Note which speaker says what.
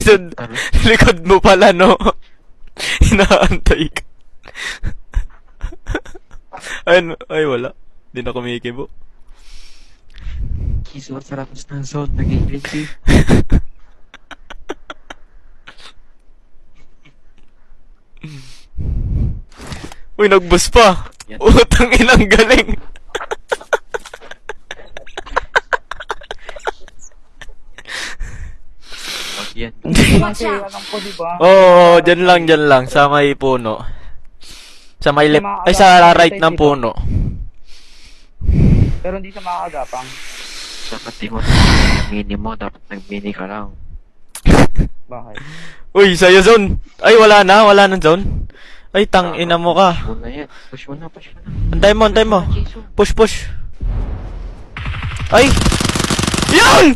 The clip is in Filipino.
Speaker 1: Jason, likod mo pala, no? Inaantay ka. Ay, wala. Di na kumikibo.
Speaker 2: Kiso, sarap ng zone. Nag-i-glitchy.
Speaker 1: Uy, nag-bus pa.
Speaker 2: Yan.
Speaker 1: Utang inang galing.
Speaker 2: Yan.
Speaker 3: Kasi alam ko, di ba?
Speaker 1: Oo, dyan lang. Sa may puno. Sa may left. Ay, sa right ng puno.
Speaker 3: Pero hindi siya makakagapang.
Speaker 2: Dapat di mo mini mo. Dapat nag-mini ka lang.
Speaker 3: Bakit?
Speaker 1: Uy, sa'yo zone. Ay, wala nang zone. Ay, tang ina mo ka.
Speaker 2: Push mo na yan. Push mo na.
Speaker 1: Antay mo.
Speaker 2: Kiso.
Speaker 1: Push. Ay! Yun!